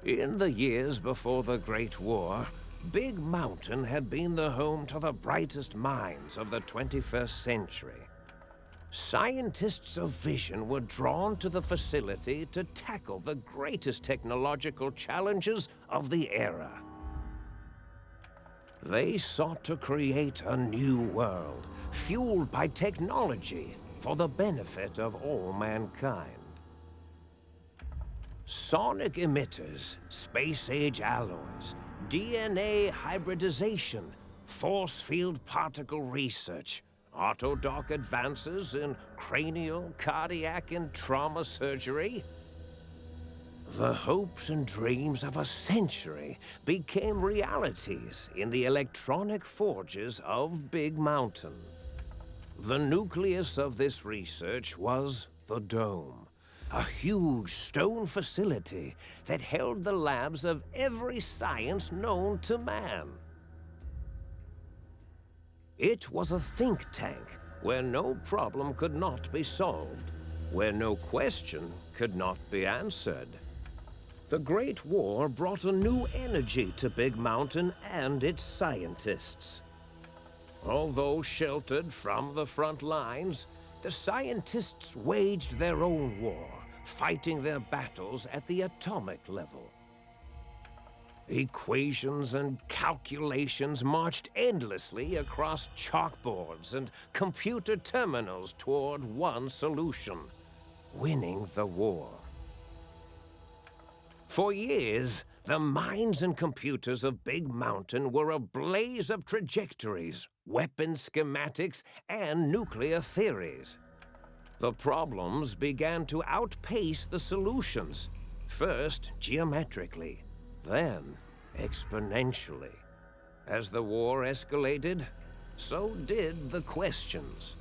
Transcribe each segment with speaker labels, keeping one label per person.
Speaker 1: In the years before the Great War, Big Mountain had been the home to the brightest minds of the 21st century. Scientists of vision were drawn to the facility to tackle the greatest technological challenges of the era. They sought to create a new world, fueled by technology for the benefit of all mankind. Sonic emitters, space-age alloys, DNA hybridization, force field particle research, autodoc advances in cranial, cardiac, and trauma surgery. The hopes and dreams of a century became realities in the electronic forges of Big Mountain. The nucleus of this research was the Dome, a huge stone facility that held the labs of every science known to man. It was a think tank where no problem could not be solved, where no question could not be answered. The Great War brought a new energy to Big Mountain and its scientists. Although sheltered from the front lines, the scientists waged their own war, fighting their battles at the atomic level. Equations and calculations marched endlessly across chalkboards and computer terminals toward one solution: winning the war. For years, the minds and computers of Big Mountain were a blaze of trajectories, weapon schematics, and nuclear theories. The problems began to outpace the solutions, first geometrically, then exponentially. As the war escalated, so did the questions.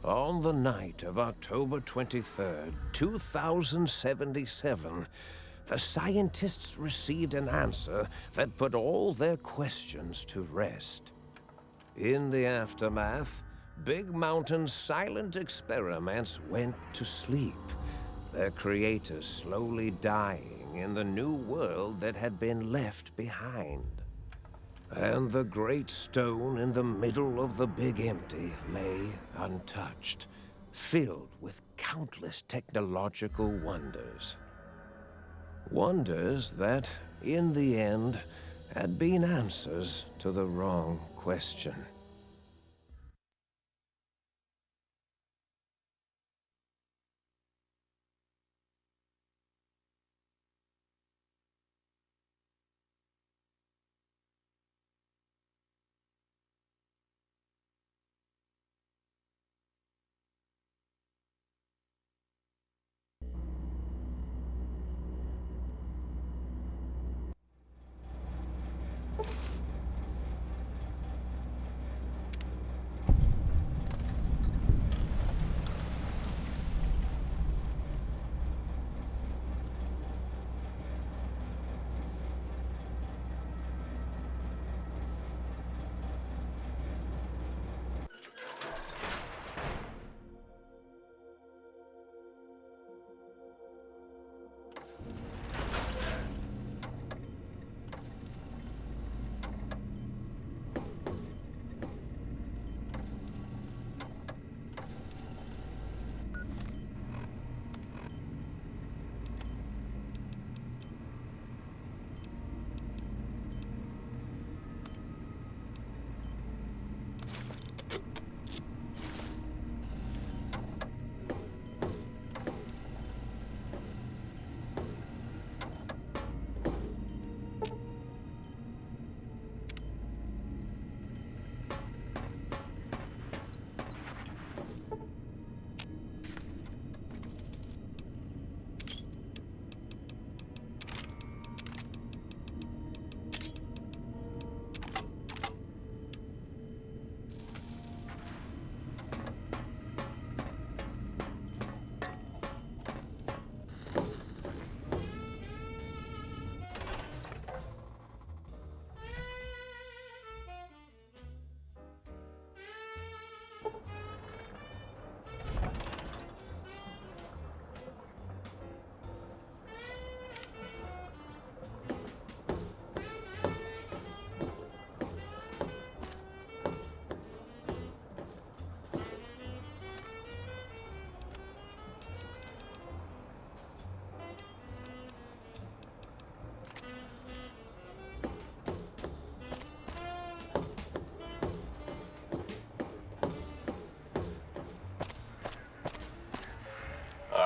Speaker 1: On the night of October 23rd, 2077, the scientists received an answer that put all their questions to rest. In the aftermath, Big Mountain's silent experiments went to sleep, their creators slowly dying in the new world that had been left behind. And the great stone in the middle of the Big Empty lay untouched, filled with countless technological wonders. Wonders that, in the end, had been answers to the wrong question.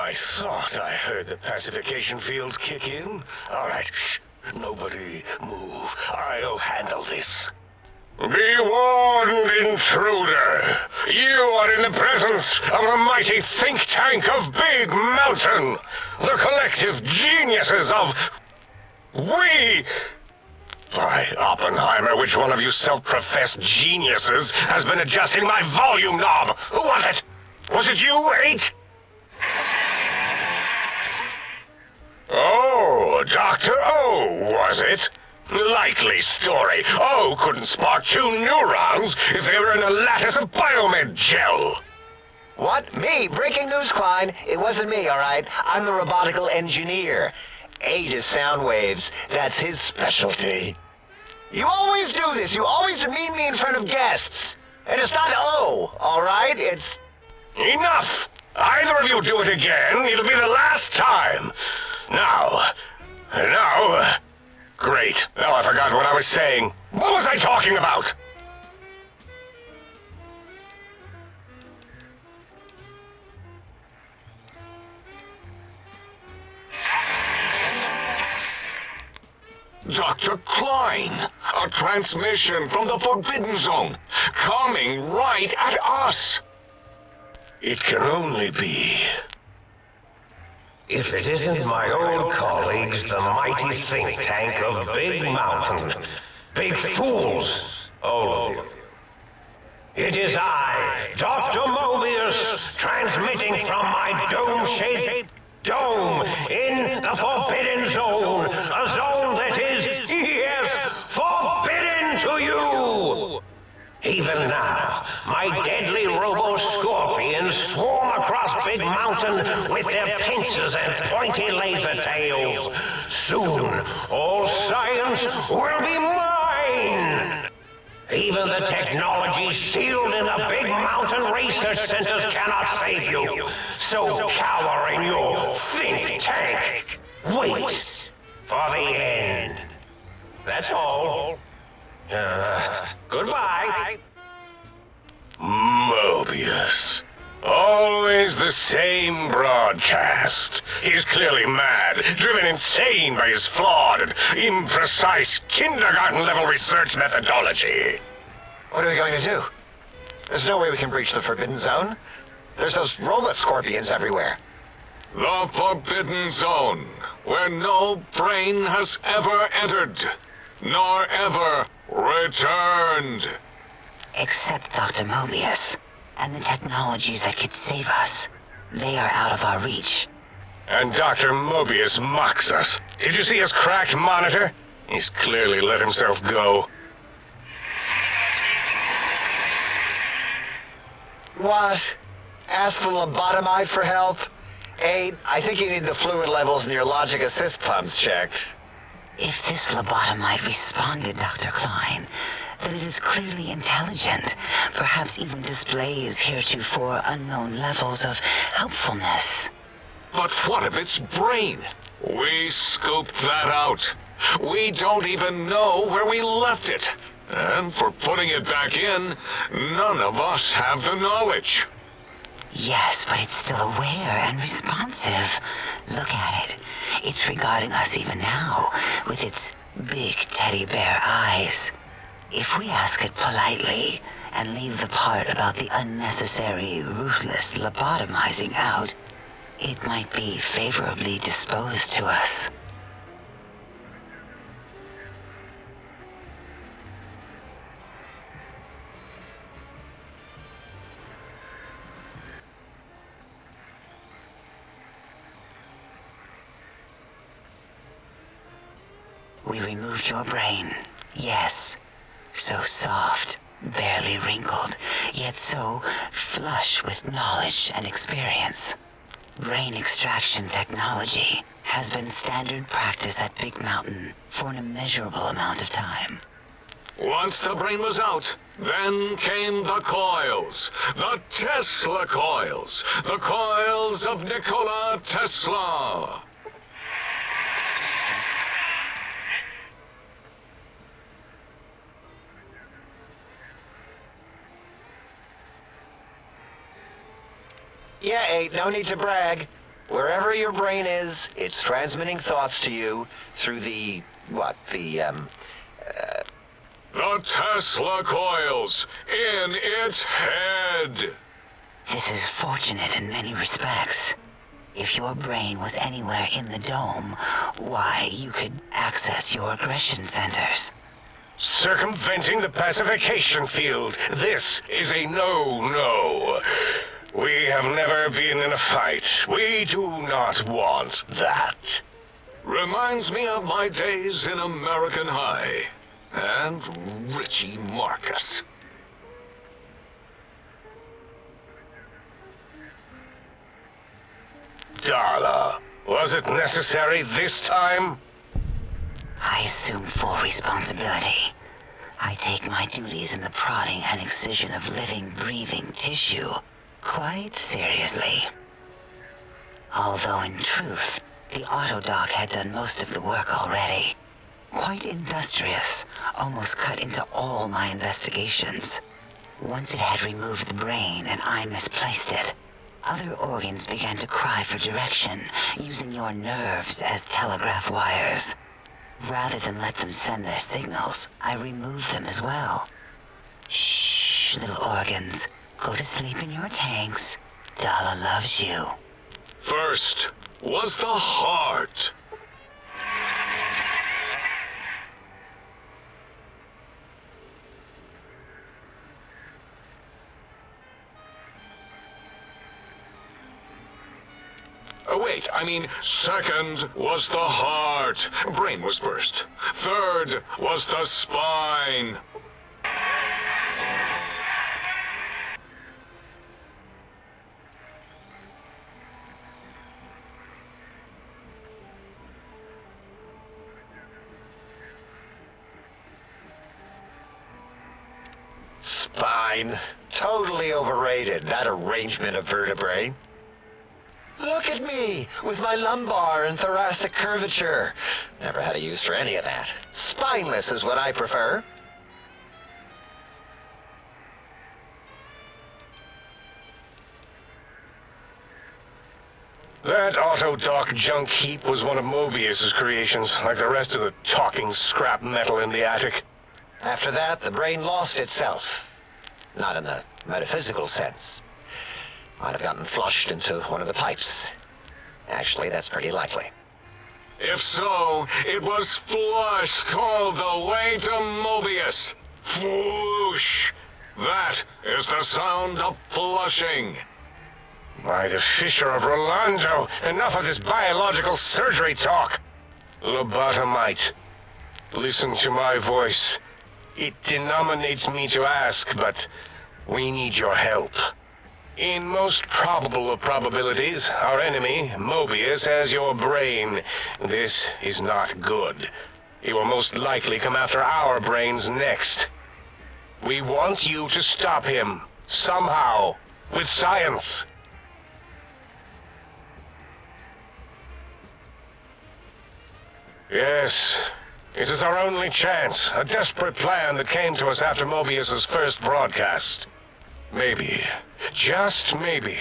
Speaker 2: I thought I heard the pacification field kick in. All right, shh. Nobody move. I'll handle this. Be warned, intruder. You are in the presence of a mighty think tank of Big Mountain. The collective geniuses of... We... By Oppenheimer, which one of you self-professed geniuses has been adjusting my volume knob? Who was it? Was it you, 8? Oh, Dr. O, was it? Likely story. O couldn't spark 2 neurons if they were in a lattice of biomed gel.
Speaker 3: What? Me? Breaking news, Klein. It wasn't me, all right? I'm the robotical engineer. 8 is sound waves. That's his specialty. You always do this. You always demean me in front of guests. And it's not O, all right? It's...
Speaker 2: Enough! Either of you do it again, it'll be the last time. Now... Great. Now I forgot what I was saying. What was I talking about? Dr. Klein, a transmission from the Forbidden Zone, coming right at us. It can only be...
Speaker 1: If it isn't my old colleagues, the mighty think tank of Big Mountain. Big fools, all of you. It is I, Dr. Mobius, transmitting from my dome-shaped dome in the Forbidden Zone. A zone that is, yes, forbidden to you! Even now, my deadly robo-scorpions swarm across Big Mountain with their pincers and pointy laser tails. Soon, all science will be mine! Even the technology sealed in the Big Mountain research centers cannot save you. So cower in your think tank. Wait for the end. That's all. Goodbye.
Speaker 2: Mobius. Always the same broadcast. He's clearly mad, driven insane by his flawed and imprecise kindergarten-level research methodology.
Speaker 3: What are we going to do? There's no way we can breach the Forbidden Zone. There's those robot scorpions everywhere.
Speaker 2: The Forbidden Zone, where no brain has ever entered, nor ever returned.
Speaker 4: Except Dr. Mobius, and the technologies that could save us. They are out of our reach.
Speaker 2: And Dr. Mobius mocks us. Did you see his cracked monitor? He's clearly let himself go.
Speaker 3: What? Ask the lobotomite for help? 8, I think you need the fluid levels in your logic assist pumps checked.
Speaker 4: If this lobotomite responded, Dr. Klein, then it is clearly intelligent, perhaps even displays heretofore unknown levels of helpfulness.
Speaker 2: But what of its brain? We scooped that out. We don't even know where we left it. And for putting it back in, none of us have the knowledge.
Speaker 4: Yes, but it's still aware and responsive. Look at it. It's regarding us even now, with its big teddy bear eyes. If we ask it politely, and leave the part about the unnecessary, ruthless lobotomizing out, it might be favorably disposed to us. We removed your brain, yes. So soft, barely wrinkled, yet so flush with knowledge and experience. Brain extraction technology has been standard practice at Big Mountain for an immeasurable amount of time.
Speaker 2: Once the brain was out, then came the coils. The Tesla coils. The coils of Nikola Tesla.
Speaker 3: Yeah, 8, no need to brag. Wherever your brain is, it's transmitting thoughts to you through the
Speaker 2: Tesla coils in its head.
Speaker 4: This is fortunate in many respects. If your brain was anywhere in the dome, why, you could access your aggression centers.
Speaker 2: Circumventing the pacification field. This is a no-no. We have never been in a fight. We do not want that. Reminds me of my days in American High. And Richie Marcus. Darla, was it necessary this time?
Speaker 4: I assume full responsibility. I take my duties in the prodding and excision of living, breathing tissue quite seriously. Although in truth, the Autodoc had done most of the work already. Quite industrious, almost cut into all my investigations. Once it had removed the brain and I misplaced it, other organs began to cry for direction, using your nerves as telegraph wires. Rather than let them send their signals, I removed them as well. Shh, little organs. Go to sleep in your tanks. Dala loves you.
Speaker 2: First was the heart. Wait, I mean, second was the heart. Brain was first. Third was the spine.
Speaker 3: Spine. Totally overrated, that arrangement of vertebrae. Look at me, with my lumbar and thoracic curvature. Never had a use for any of that. Spineless is what I prefer.
Speaker 2: That Autodoc junk heap was one of Mobius's creations, like the rest of the talking scrap metal in the attic.
Speaker 3: After that, the brain lost itself. Not in the metaphysical sense. Might have gotten flushed into one of the pipes. Actually, that's pretty likely.
Speaker 2: If so, it was flushed all the way to Mobius. Flush! That is the sound of flushing. By the Fisher of Rolando, enough of this biological surgery talk. Lobotomite, listen to my voice. It denominates me to ask, but we need your help. In most probable of probabilities, our enemy, Mobius, has your brain. This is not good. He will most likely come after our brains next. We want you to stop him, somehow, with science. Yes, it is our only chance, a desperate plan that came to us after Mobius's first broadcast. Maybe, just maybe,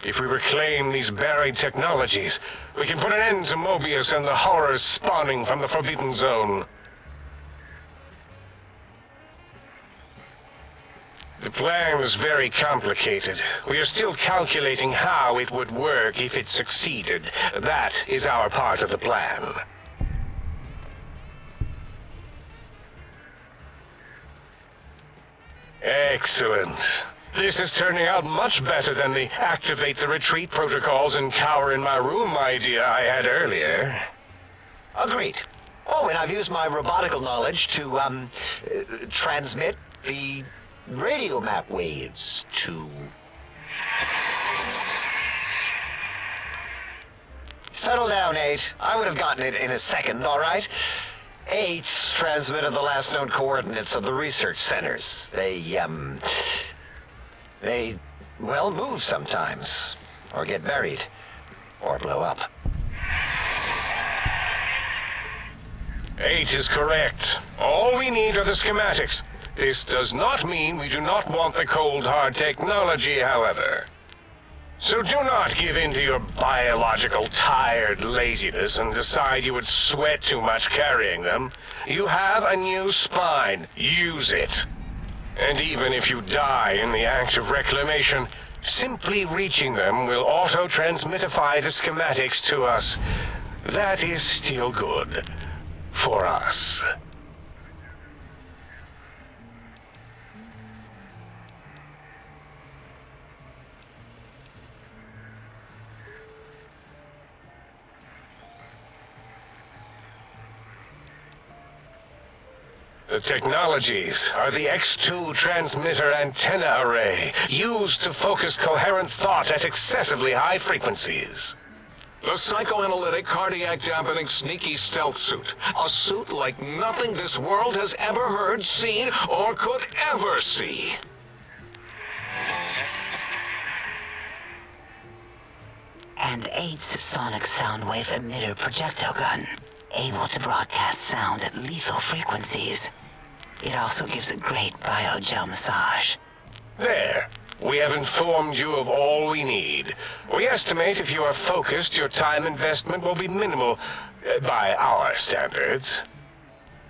Speaker 2: if we reclaim these buried technologies, we can put an end to Mobius and the horrors spawning from the Forbidden Zone. The plan is very complicated. We are still calculating how it would work if it succeeded. That is our part of the plan. Excellent. This is turning out much better than the activate the retreat protocols and cower in my room idea I had earlier.
Speaker 3: Agreed. Oh, and I've used my robotical knowledge to, transmit the radio map waves to... Settle down, 8. I would have gotten it in a second, all right? 8's transmitted the last known coordinates of the research centers. They, well, move sometimes, or get buried, or blow up.
Speaker 2: 8 is correct. All we need are the schematics. This does not mean we do not want the cold hard technology, however. So do not give in to your biological tired laziness and decide you would sweat too much carrying them. You have a new spine. Use it. And even if you die in the act of reclamation, simply reaching them will auto-transmitify the schematics to us. That is still good. For us. The technologies are the X2 transmitter antenna array, used to focus coherent thought at excessively high frequencies.
Speaker 5: The psychoanalytic, cardiac dampening, sneaky stealth suit. A suit like nothing this world has ever heard, seen, or could ever see.
Speaker 4: And 8's sonic soundwave emitter projectile gun, able to broadcast sound at lethal frequencies. It also gives a great biogel massage.
Speaker 2: There. We have informed you of all we need. We estimate if you are focused, your time investment will be minimal, by our standards.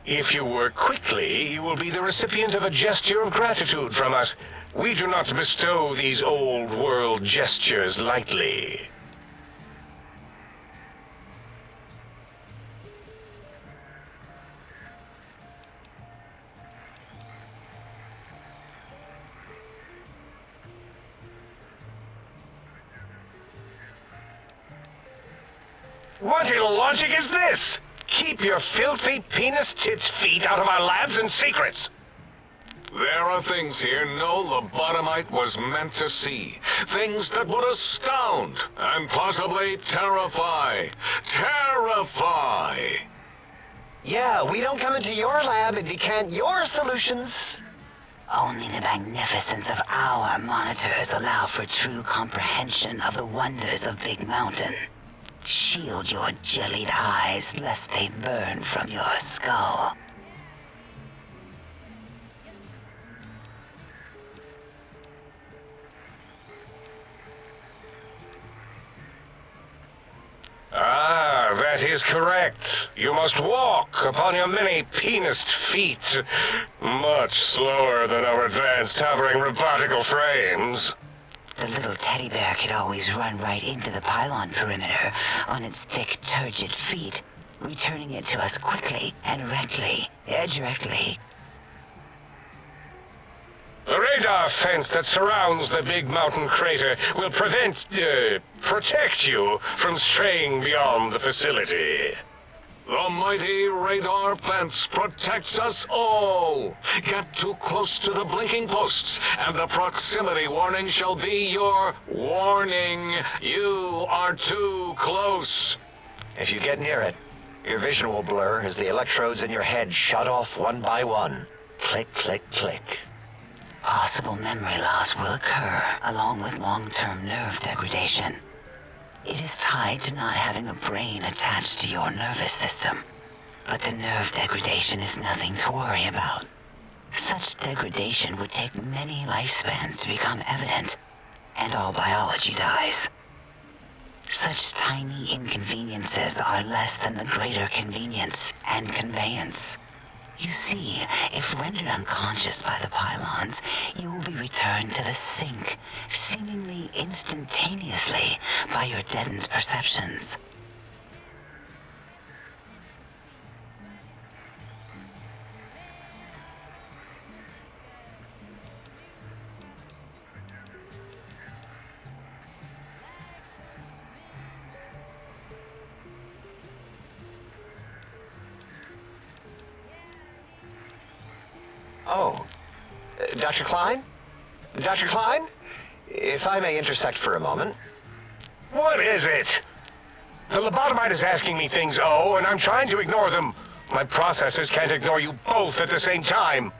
Speaker 2: If you work quickly, you will be the recipient of a gesture of gratitude from us. We do not bestow these old world gestures lightly. What illogic is this? Keep your filthy, penis-tipped feet out of our labs and secrets!
Speaker 5: There are things here no lobotomite was meant to see. Things that would astound and possibly terrify. Terrify!
Speaker 3: Yeah, we don't come into your lab and decant your solutions.
Speaker 4: Only the magnificence of our monitors allow for true comprehension of the wonders of Big Mountain. Shield your jellied eyes lest they burn from your skull.
Speaker 2: Ah, that is correct. You must walk upon your many penised feet. Much slower than our advanced hovering robotical frames.
Speaker 4: The little teddy bear could always run right into the pylon perimeter on its thick, turgid feet, returning it to us quickly and directly.
Speaker 2: The radar fence that surrounds the Big Mountain crater will protect you from straying beyond the facility.
Speaker 5: The mighty radar fence protects us all. Get too close to the blinking posts, and the proximity warning shall be your warning. You are too close.
Speaker 3: If you get near it, your vision will blur as the electrodes in your head shut off one by one. Click, click, click.
Speaker 4: Possible memory loss will occur, along with long-term nerve degradation. It is tied to not having a brain attached to your nervous system. But the nerve degradation is nothing to worry about. Such degradation would take many lifespans to become evident, and all biology dies. Such tiny inconveniences are less than the greater convenience and conveyance. You see, if rendered unconscious by the pylons, you will be returned to the sink, seemingly instantaneously by your deadened perceptions.
Speaker 3: Oh, Dr. Klein? Dr. Klein? If I may intersect for a moment.
Speaker 2: What is it? The lobotomite is asking me things, and I'm trying to ignore them. My processors can't ignore you both at the same time.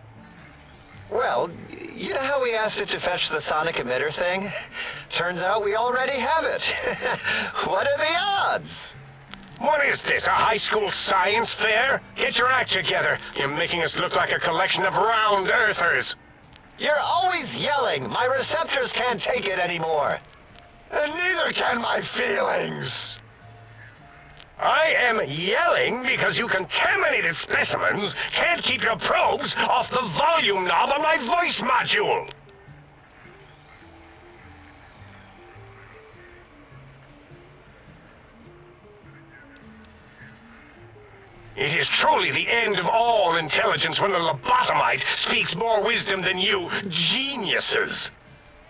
Speaker 3: Well, you know how we asked it to fetch the sonic emitter thing? Turns out we already have it. What are the odds?
Speaker 2: What is this, a high school science fair? Get your act together. You're making us look like a collection of round earthers.
Speaker 3: You're always yelling. My receptors can't take it anymore. And neither can my feelings.
Speaker 2: I am yelling because you contaminated specimens can't keep your probes off the volume knob on my voice module. It is truly the end of all intelligence when the lobotomite speaks more wisdom than you geniuses.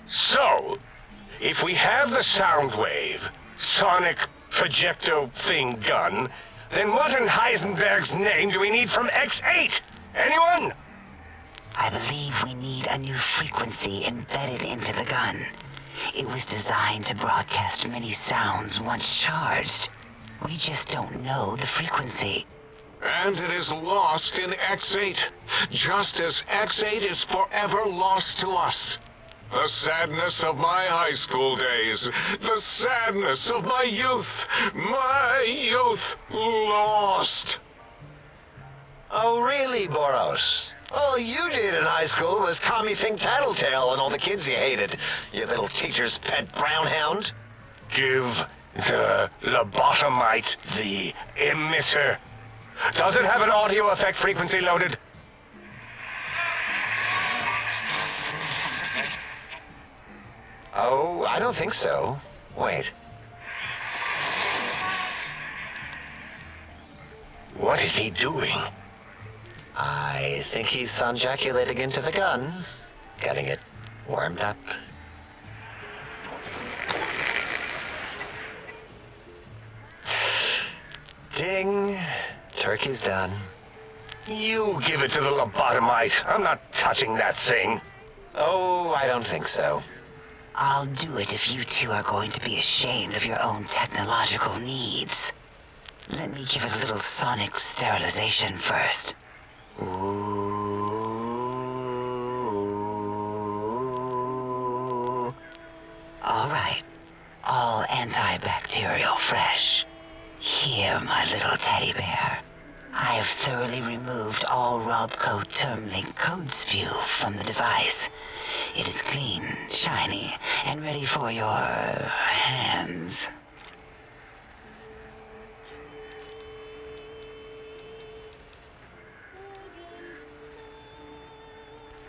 Speaker 2: So, if we have the Soundwave, sonic projecto thing gun, then what in Heisenberg's name do we need from X8? Anyone?
Speaker 4: I believe we need a new frequency embedded into the gun. It was designed to broadcast many sounds once charged. We just don't know the frequency.
Speaker 5: And it is lost in X8, just as X8 is forever lost to us. The sadness of my high school days, the sadness of my youth lost.
Speaker 3: Oh, really, Boros? All you did in high school was call me Fink Tattletale and all the kids you hated, you little teacher's pet brown hound.
Speaker 2: Give the lobotomite the emitter. Does it have an audio effect frequency loaded?
Speaker 3: Oh, I don't think so. Wait.
Speaker 2: What is he doing?
Speaker 3: I think he's sonjaculating into the gun, getting it warmed up. Ding. Turkey's done.
Speaker 2: You give it to the lobotomite. I'm not touching that thing.
Speaker 3: Oh, I don't think so.
Speaker 4: I'll do it if you two are going to be ashamed of your own technological needs. Let me give it a little sonic sterilization first. Ooh. All right. All antibacterial fresh. Here, my little teddy bear. I have thoroughly removed all Robco Termlink code spew from the device. It is clean, shiny, and ready for your hands.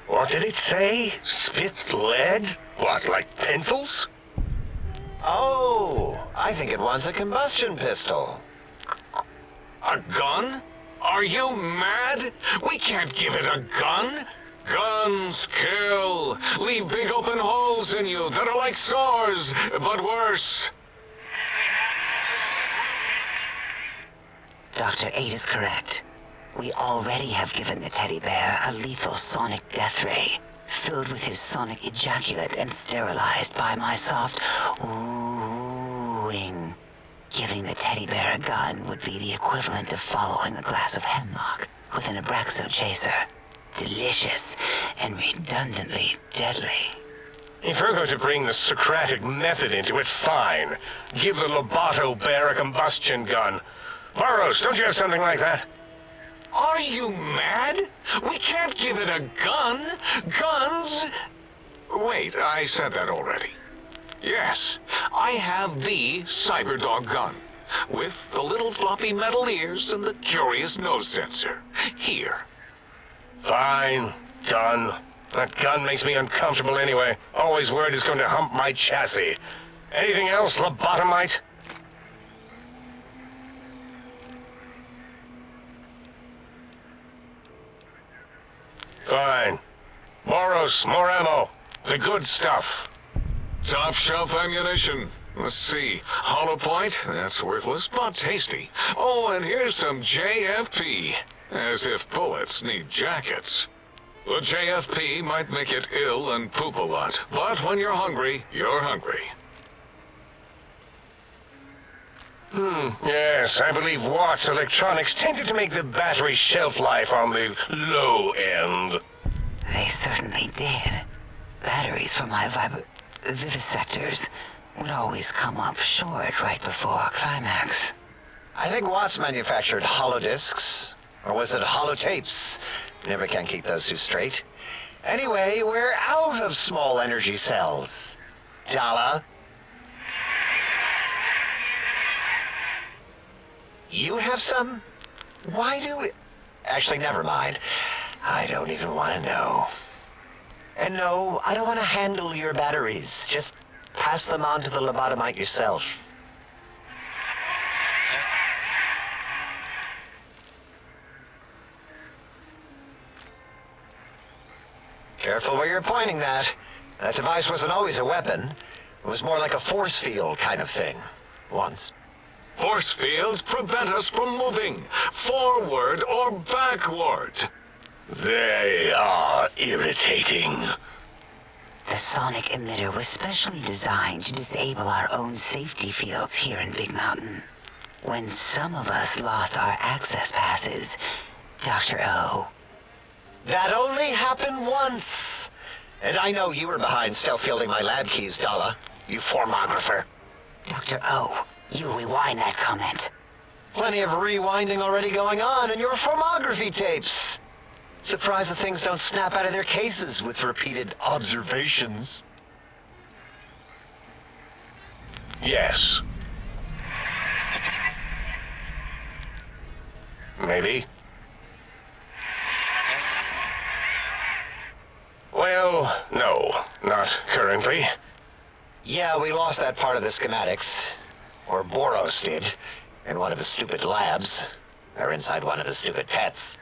Speaker 2: What did it say? Spit lead? What, like pencils?
Speaker 3: Oh, I think it wants a combustion pistol.
Speaker 5: A gun? Are you mad? We can't give it a gun. Guns kill. Leave big open holes in you that are like sores, but worse.
Speaker 4: Dr. 8 is correct. We already have given the teddy bear a lethal sonic death ray, filled with his sonic ejaculate and sterilized by my soft oohing. Giving the teddy bear a gun would be the equivalent of following a glass of hemlock with an Abraxo chaser. Delicious and redundantly deadly.
Speaker 2: If you're going to bring the Socratic method into it, fine. Give the Loboto bear a combustion gun. Boros, don't you have something like that?
Speaker 5: Are you mad? We can't give it a gun. Guns... Wait, I said that already. Yes, I have the Cyberdog gun, with the little floppy metal ears and the curious nose sensor. Here.
Speaker 2: Fine. Done. That gun makes me uncomfortable anyway. Always worried it's going to hump my chassis. Anything else, lobotomite? Fine. Boros, more ammo. The good stuff.
Speaker 5: Top shelf ammunition. Let's see. Hollow point? That's worthless, but tasty. Oh, and here's some JFP. As if bullets need jackets. The JFP might make it ill and poop a lot, but when you're hungry, you're hungry.
Speaker 2: Yes, I believe Watts Electronics tended to make the battery shelf life on the low end.
Speaker 4: They certainly did. Batteries for my vivisectors would always come up short right before climax.
Speaker 3: I think Watts manufactured holodiscs. Or was it holotapes? Never can keep those two straight. Anyway, we're out of small energy cells. Dala. You have some? Why do we... Actually, never mind. I don't even want to know. And no, I don't want to handle your batteries. Just pass them on to the lobotomite yourself. Careful where you're pointing that. That device wasn't always a weapon. It was more like a force field kind of thing. Once.
Speaker 5: Force fields prevent us from moving forward or backward.
Speaker 2: They are irritating.
Speaker 4: The sonic emitter was specially designed to disable our own safety fields here in Big Mountain. When some of us lost our access passes, Dr. O.
Speaker 3: That only happened once. And I know you were behind stealth fielding my lab keys, Dala. You formographer.
Speaker 4: Dr. O, you rewind that comment.
Speaker 3: Plenty of rewinding already going on in your formography tapes. Surprised that things don't snap out of their cases with repeated observations.
Speaker 2: Yes. Maybe. Well, no, not currently.
Speaker 3: Yeah, we lost that part of the schematics. Or Boros did, in one of the stupid labs. Or inside one of the stupid pets.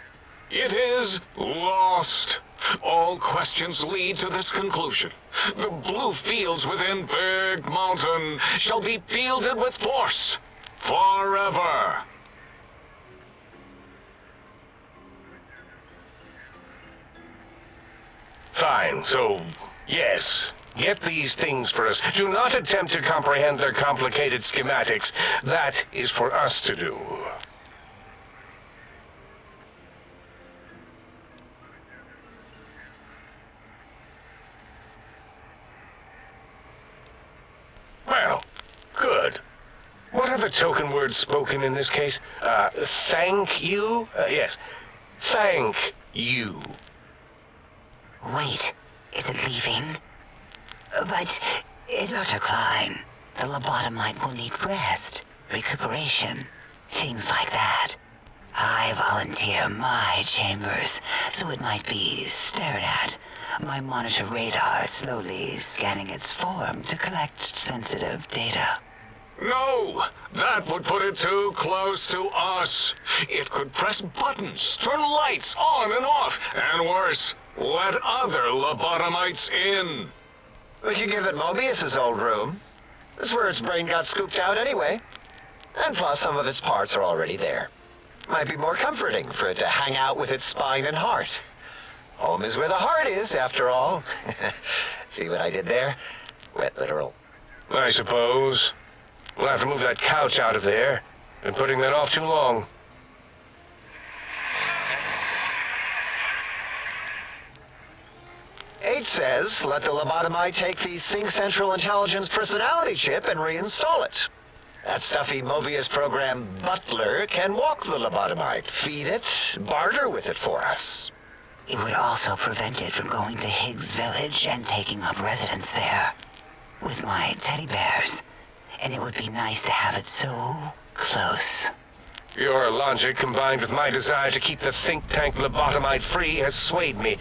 Speaker 5: It is lost. All questions lead to this conclusion. The blue fields within Big Mountain shall be fielded with force forever.
Speaker 2: Fine, so, yes. Get these things for us. Do not attempt to comprehend their complicated schematics. That is for us to do. Well, good. What are the token words spoken in this case? Thank you? Yes. Thank you.
Speaker 4: Wait, is it leaving? But, Dr. Klein, the lobotomite will need rest, recuperation, things like that. I volunteer my chambers, so it might be stared at. My monitor radar slowly scanning its form to collect sensitive data.
Speaker 5: No, that would put it too close to us. It could press buttons, turn lights on and off, and worse, let other lobotomites in.
Speaker 3: We could give it Mobius's old room. That's where its brain got scooped out anyway. And plus, some of its parts are already there. Might be more comforting for it to hang out with its spine and heart. Home is where the heart is, after all. See what I did there? Wet literal.
Speaker 2: I suppose. We'll have to move that couch out of there. Been putting that off too long.
Speaker 3: H says, let the lobotomite take the Sync Central Intelligence personality chip and reinstall it. That stuffy Mobius program Butler can walk the lobotomite, feed it, barter with it for us.
Speaker 4: It would also prevent it from going to Higgs Village and taking up residence there. With my teddy bears. And it would be nice to have it so close.
Speaker 2: Your logic, combined with my desire to keep the think tank lobotomite free, has swayed me.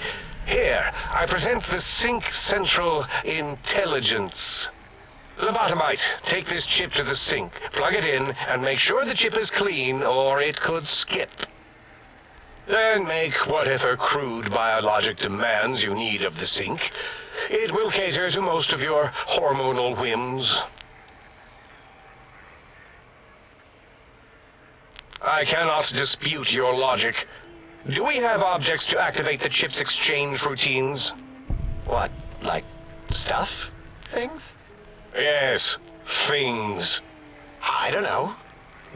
Speaker 2: Here, I present the Sync Central Intelligence. Lobotomite, take this chip to the sink, plug it in, and make sure the chip is clean, or it could skip. Then make whatever crude biologic demands you need of the sink. It will cater to most of your hormonal whims. I cannot dispute your logic. Do we have objects to activate the chip's exchange routines?
Speaker 3: What, like stuff? Things?
Speaker 2: Yes, things.
Speaker 3: I don't know.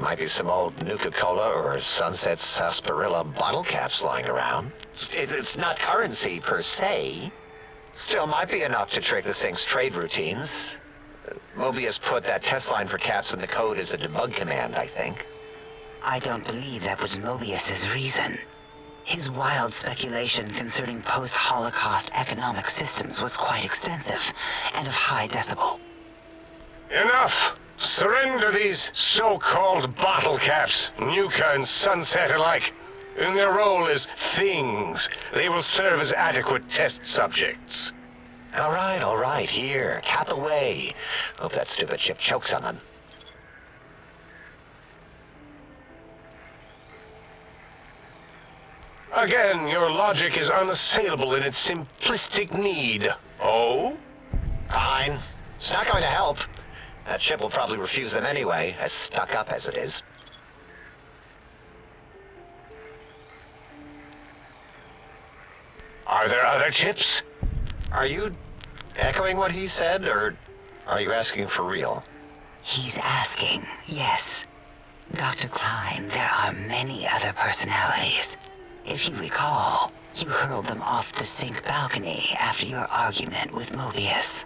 Speaker 3: Might be some old Nuka-Cola or Sunset Sarsaparilla bottle caps lying around. It's not currency per se. Still might be enough to trick the thing's trade routines. Mobius put that test line for caps in the code as a debug command, I think.
Speaker 4: I don't believe that was Mobius's reason. His wild speculation concerning post-Holocaust economic systems was quite extensive and of high decibel.
Speaker 2: Enough! Surrender these so-called bottle caps, Nuka and Sunset alike. In their role as things, they will serve as adequate test subjects.
Speaker 3: All right, here, cap away. Hope that stupid ship chokes on them.
Speaker 2: Again, your logic is unassailable in its simplistic need. Oh?
Speaker 3: Fine. It's not going to help. That ship will probably refuse them anyway, as stuck up as it is.
Speaker 2: Are there other chips?
Speaker 3: Are you echoing what he said, or are you asking for real?
Speaker 4: He's asking, yes. Dr. Klein, there are many other personalities. If you recall, you hurled them off the sink balcony after your argument with Mobius.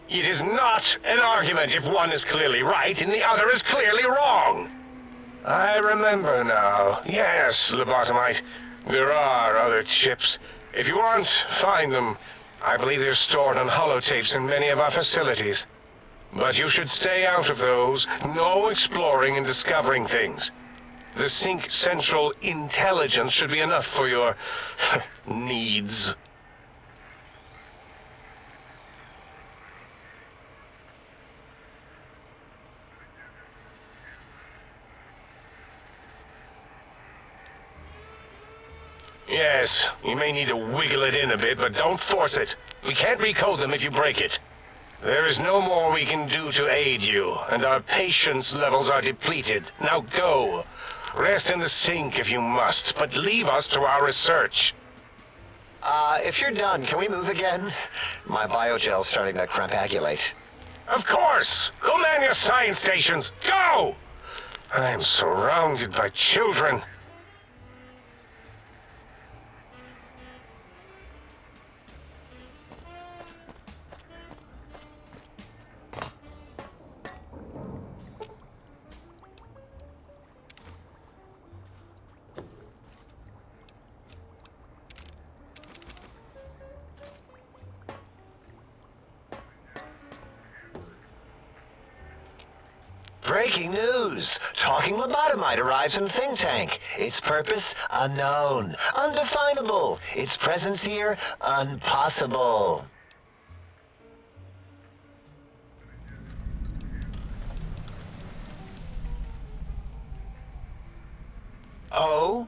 Speaker 2: It is not an argument if one is clearly right and the other is clearly wrong. I remember now. Yes, Lobotomite. There are other chips. If you want, find them. I believe they're stored on holotapes in many of our facilities. But you should stay out of those. No exploring and discovering things. The Sync Central intelligence should be enough for your needs. Yes, you may need to wiggle it in a bit, but don't force it. We can't recode them if you break it. There is no more we can do to aid you, and our patience levels are depleted. Now go. Rest in the sink if you must, but leave us to our research.
Speaker 3: If you're done, can we move again? My biogel's starting to crampagulate.
Speaker 2: Of course! Go man your science stations! Go! I am surrounded by children.
Speaker 3: Breaking news! Talking Lobotomite arrives in Think Tank. Its purpose, unknown. Undefinable. Its presence here, impossible. Oh?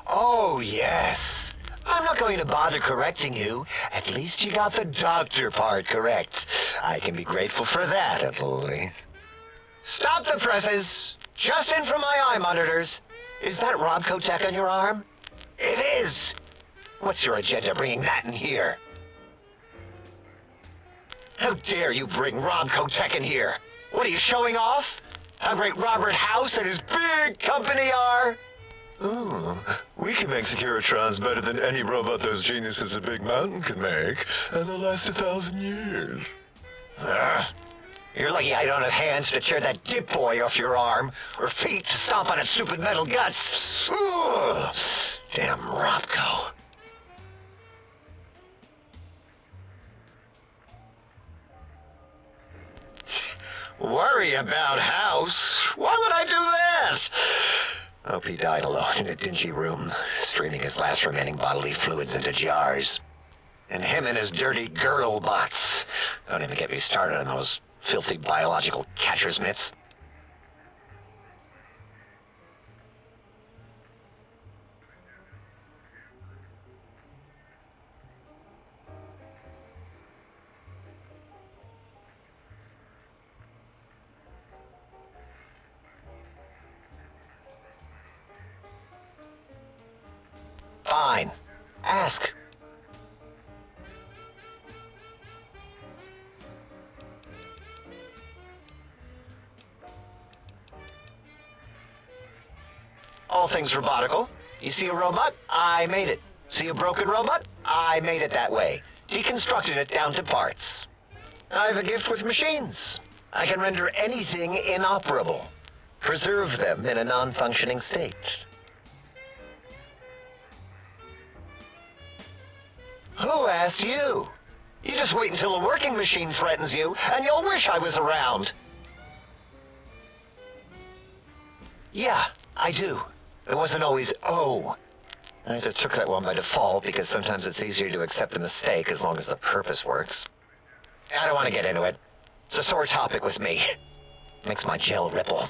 Speaker 3: Oh, yes. I'm not going to bother correcting you. At least you got the doctor part correct. I can be grateful for that, at least. Stop the presses! Just in from my eye monitors. Is that Robco Tech on your arm? It is! What's your agenda bringing that in here? How dare you bring Robco Tech in here? What are you showing off? How great Robert House and his big company are?
Speaker 6: Ooh, we can make Securitrons better than any robot those geniuses at Big Mountain can make, and they'll last 1,000 years.
Speaker 3: You're lucky I don't have hands to tear that dip boy off your arm, or feet to stomp on its stupid metal guts. Ugh. Damn Robco. Worry about House? Why would I do this? Hope he died alone in a dingy room, streaming his last remaining bodily fluids into jars. And him and his dirty girdle bots. Don't even get me started on those filthy biological catcher's mitts. Fine. Ask. All things robotical. You see a robot? I made it. See a broken robot? I made it that way. Deconstructed it down to parts. I have a gift with machines. I can render anything inoperable. Preserve them in a non-functioning state. Who asked you? You just wait until a working machine threatens you, and you'll wish I was around. Yeah, I do. It wasn't always O. I just took that one by default because sometimes it's easier to accept the mistake as long as the purpose works. I don't want to get into it. It's a sore topic with me. Makes my gel ripple.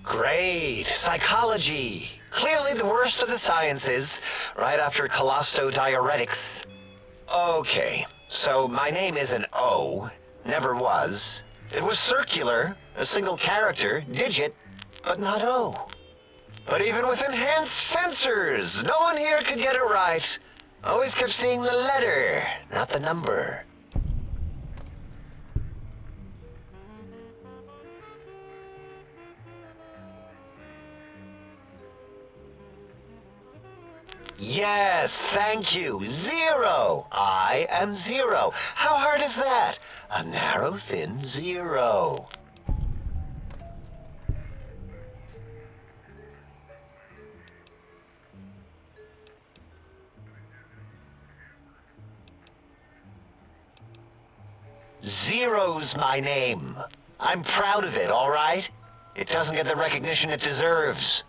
Speaker 3: Great! Psychology! Clearly the worst of the sciences, right after collostodiuretics. Okay, so my name isn't O, never was. It was circular, a single character, digit, but not O. But even with enhanced sensors, no one here could get it right. Always kept seeing the letter, not the number. Yes, thank you. 0. I am 0. How hard is that? A narrow, thin 0. Zero's my name. I'm proud of it, all right? It doesn't get the recognition it deserves.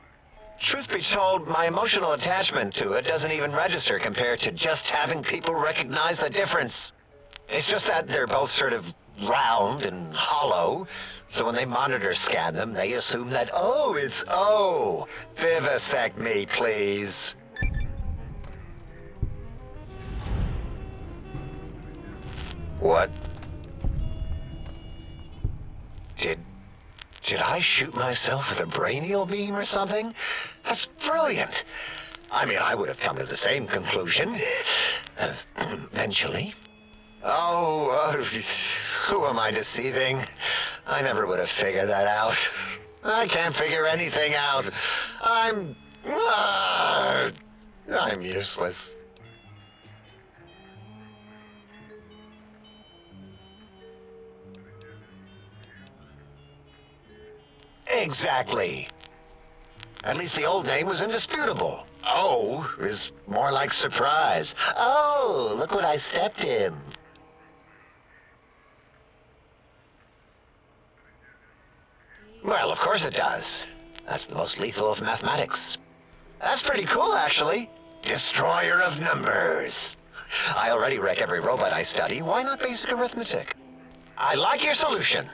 Speaker 3: Truth be told, my emotional attachment to it doesn't even register compared to just having people recognize the difference. It's just that they're both sort of round and hollow, so when they monitor scan them, they assume that, oh, it's O. Vivisect me, please. What? Did I shoot myself with a brainial beam or something? That's brilliant. I mean, I would have come to the same conclusion. Eventually. Oh, who am I deceiving? I never would have figured that out. I can't figure anything out. I'm useless. Exactly. At least the old name was indisputable. O is more like surprise. Oh, look what I stepped in. Well, of course it does. That's the most lethal of mathematics. That's pretty cool, actually. Destroyer of numbers. I already wreck every robot I study. Why not basic arithmetic? I like your solution.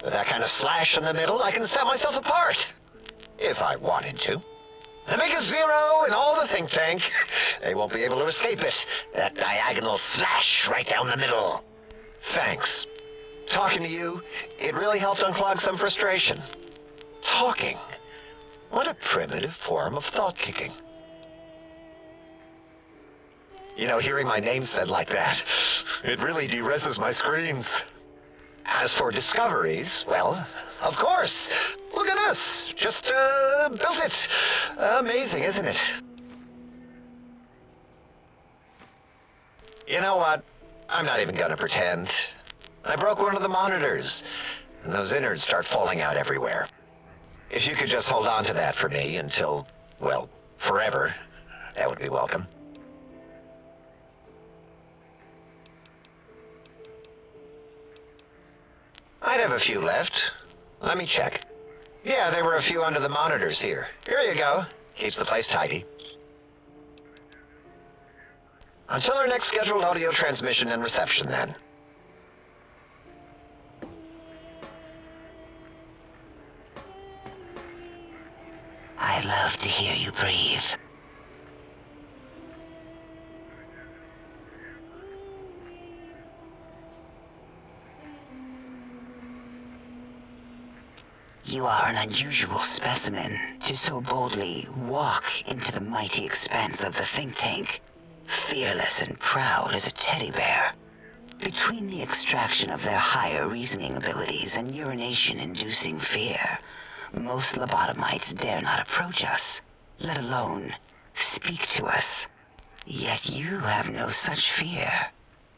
Speaker 3: With that kind of slash in the middle, I can set myself apart. If I wanted to. They make a 0 in all the think tank. They won't be able to escape it. That diagonal slash right down the middle. Thanks. Talking to you, it really helped unclog some frustration. Talking. What a primitive form of thought kicking. You know, hearing my name said like that, it really de-reses my screens. As for discoveries, well, of course. Look at this. Just, built it. Amazing, isn't it? You know what? I'm not even gonna pretend. I broke one of the monitors, and those innards start falling out everywhere. If you could just hold on to that for me until, well, forever, that would be welcome. I'd have a few left. Let me check. Yeah, there were a few under the monitors here. Here you go. Keeps the place tidy. Until our next scheduled audio transmission and reception, then.
Speaker 4: I love to hear you breathe. You are an unusual specimen to so boldly walk into the mighty expanse of the think tank, fearless and proud as a teddy bear. Between the extraction of their higher reasoning abilities and urination-inducing fear, most lobotomites dare not approach us, let alone speak to us. Yet you have no such fear.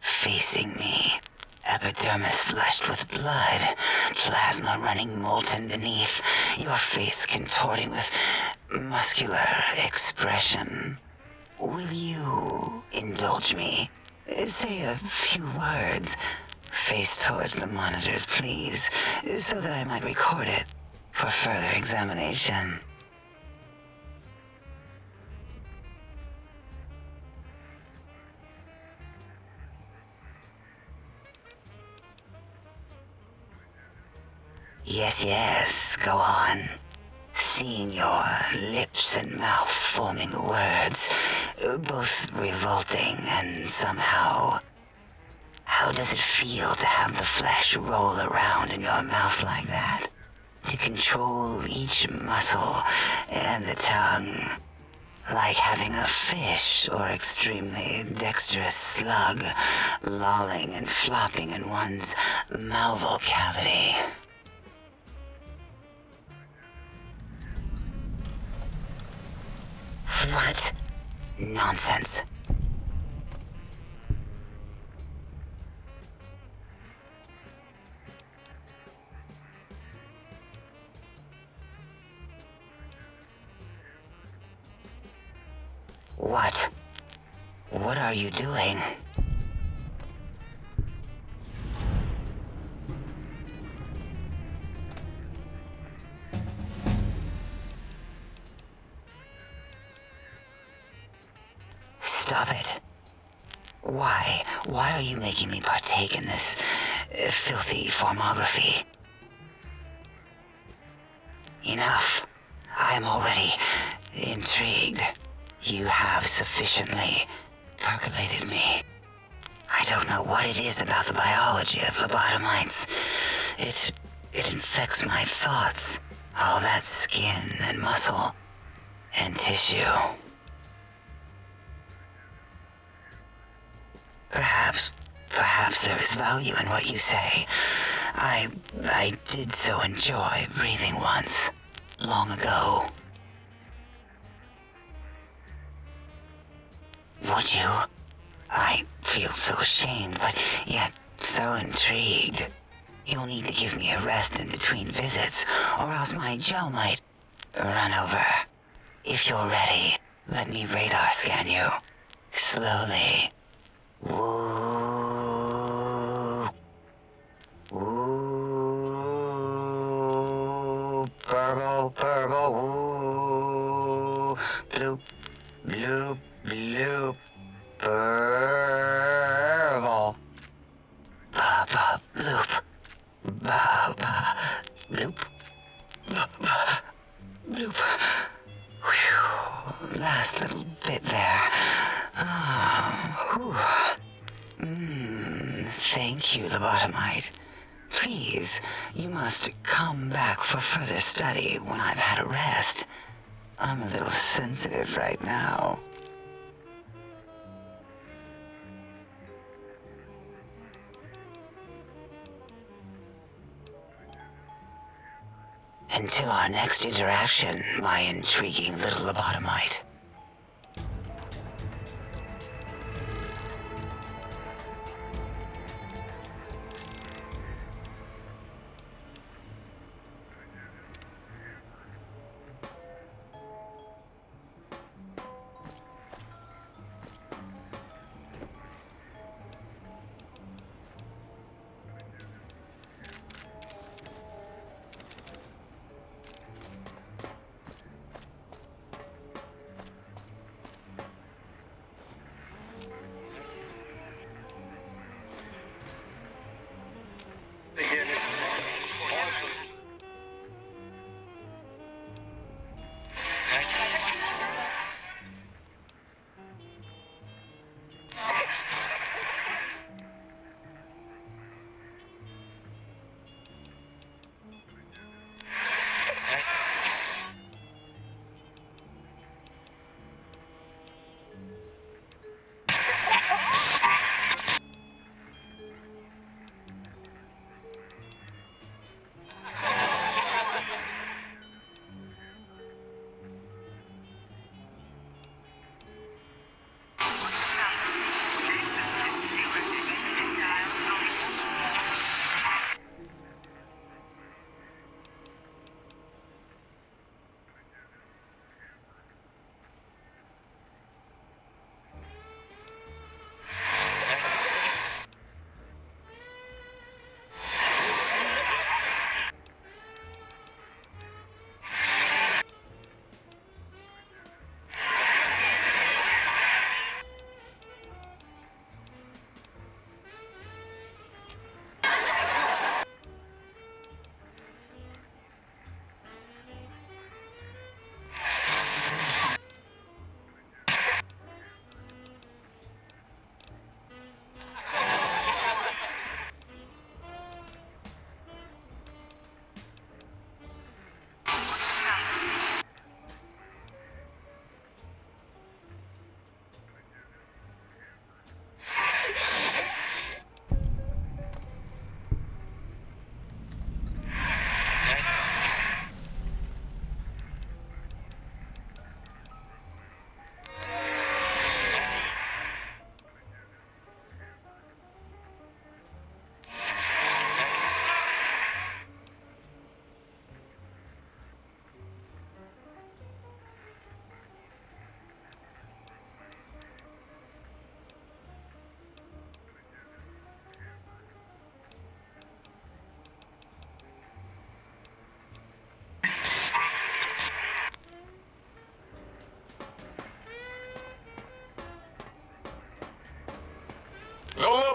Speaker 4: Facing me, epidermis flushed with blood, plasma running molten beneath, your face contorting with muscular expression. will you indulge me? Say a few words. Face towards the monitors, please, so that I might record it for further examination. Yes, yes, go on. Seeing your lips and mouth forming words, both revolting and somehow... How does it feel to have the flesh roll around in your mouth like that? To control each muscle and the tongue, like having a fish or extremely dexterous slug lolling and flopping in one's mouthal cavity. What nonsense. What? What are you doing? Stop it. Why? Why are you making me partake in this filthy formography? Enough. I am already intrigued. You have sufficiently percolated me. I don't know what it is about the biology of lobotomites. It infects my thoughts. All that skin and muscle and tissue. Perhaps there is value in what you say. I did so enjoy breathing once, long ago. Would you? I feel so ashamed, but yet so intrigued. You'll need to give me a rest in between visits, or else my gel might run over. If you're ready, let me radar scan you. Slowly. Woo. Woo. Purple, purple, woo. Bloop, bloop, bloop. Purple. Ba, ba, bloop. Ba, ba, bloop. Ba, ba, bloop. Whew. Last little bit there. Thank you, lobotomite. Please, you must come back for further study when I've had a rest. I'm a little sensitive right now. Until our next interaction, my intriguing little lobotomite.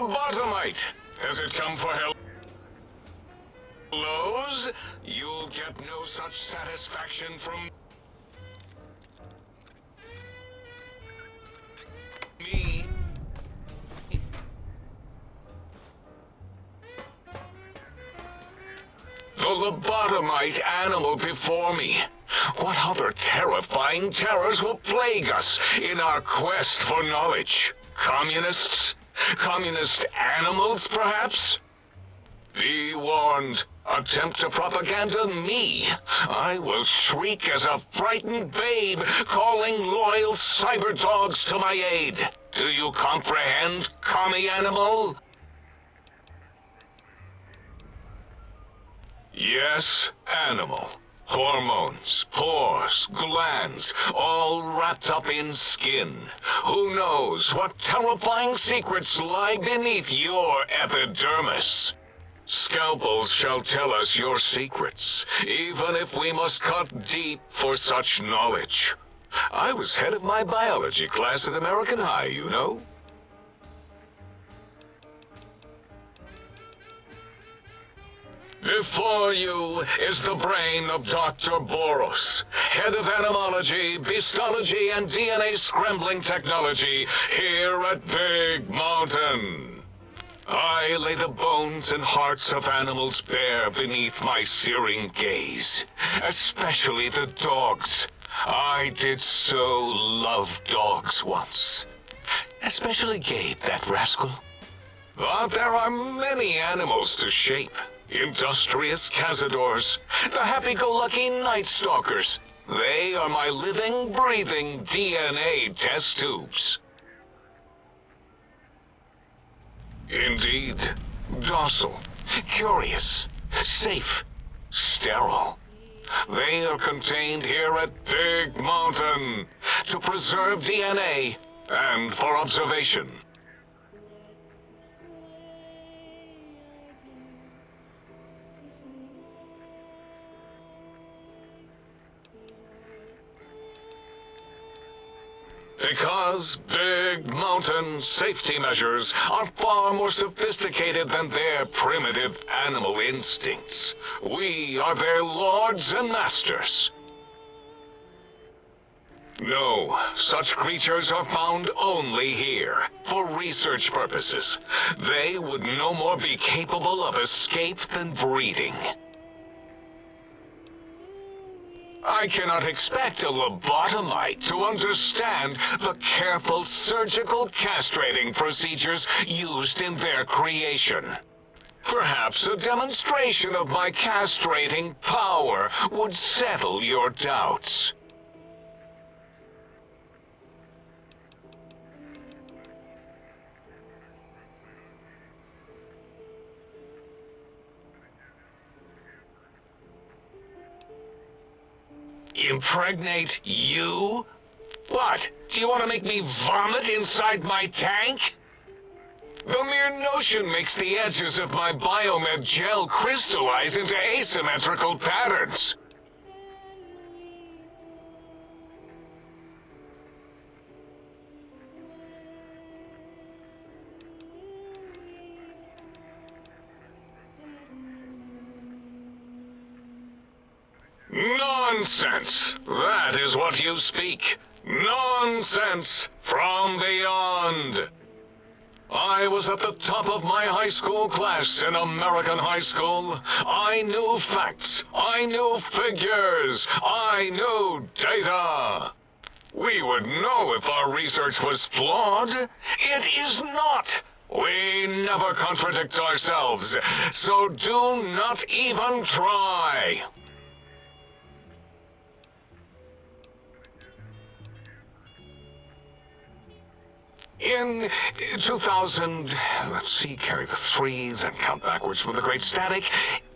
Speaker 5: lobotomite. Has it come for hellos? You'll get no such satisfaction from me. The lobotomite animal before me. What other terrifying terrors will plague us in our quest for knowledge? Communists? Communist animals, perhaps? Be warned. Attempt to propaganda me. I will shriek as a frightened babe, calling loyal cyber dogs to my aid. Do you comprehend, commie animal? Yes, animal. Hormones, pores, glands, all wrapped up in skin. Who knows what terrifying secrets lie beneath your epidermis? Scalpels shall tell us your secrets, even if we must cut deep for such knowledge. I was head of my biology class at American High, you know. Before you is the brain of Dr. Boros, head of animology, beastology, and DNA scrambling technology here at Big Mountain. I lay the bones and hearts of animals bare beneath my searing gaze, especially the dogs. I did so love dogs once. Especially Gabe, that rascal. But there are many animals to shape. Industrious cazadors, the happy-go-lucky night stalkers. They are my living, breathing DNA test tubes. Indeed, docile, curious, safe, sterile. They are contained here at Big Mountain to preserve DNA and for observation. Because Big Mountain safety measures are far more sophisticated than their primitive animal instincts. We are their lords and masters. No, such creatures are found only here, for research purposes. They would no more be capable of escape than breeding. I cannot expect a lobotomite to understand the careful surgical castrating procedures used in their creation. Perhaps a demonstration of my castrating power would settle your doubts. Impregnate you? What? Do you want to make me vomit inside my tank? The mere notion makes the edges of my biomed gel crystallize into asymmetrical patterns. Nonsense! That is what you speak. Nonsense from beyond. I was at the top of my high school class in American high school. I knew facts. I knew figures. I knew data. We would know if our research was flawed. It is not. We never contradict ourselves, so do not even try. In 2000, let's see, carry the 3, then count backwards from the Great Static,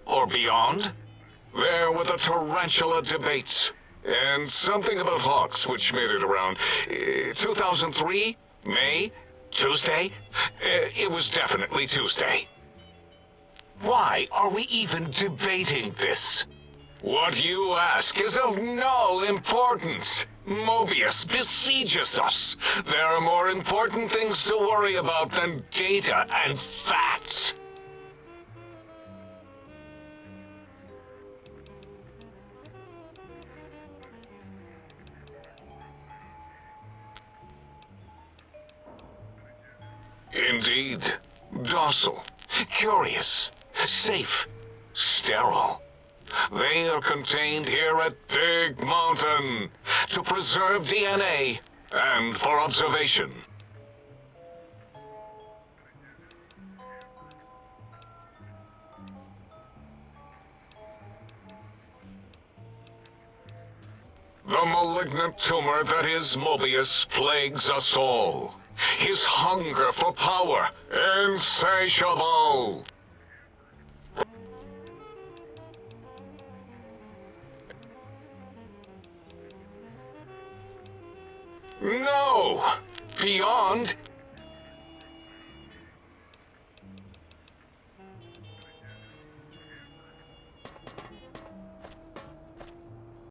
Speaker 5: or beyond, there were the Tarantula debates, and something about hawks, which made it around 2003, May, Tuesday. It was definitely Tuesday. Why are we even debating this? What you ask is of no importance. Mobius besieges us. There are more important things to worry about than data and facts. Indeed. Docile, curious, safe, sterile. They are contained here at Big Mountain to preserve DNA and for observation. The malignant tumor that is Mobius plagues us all. His hunger for power, insatiable. No! Beyond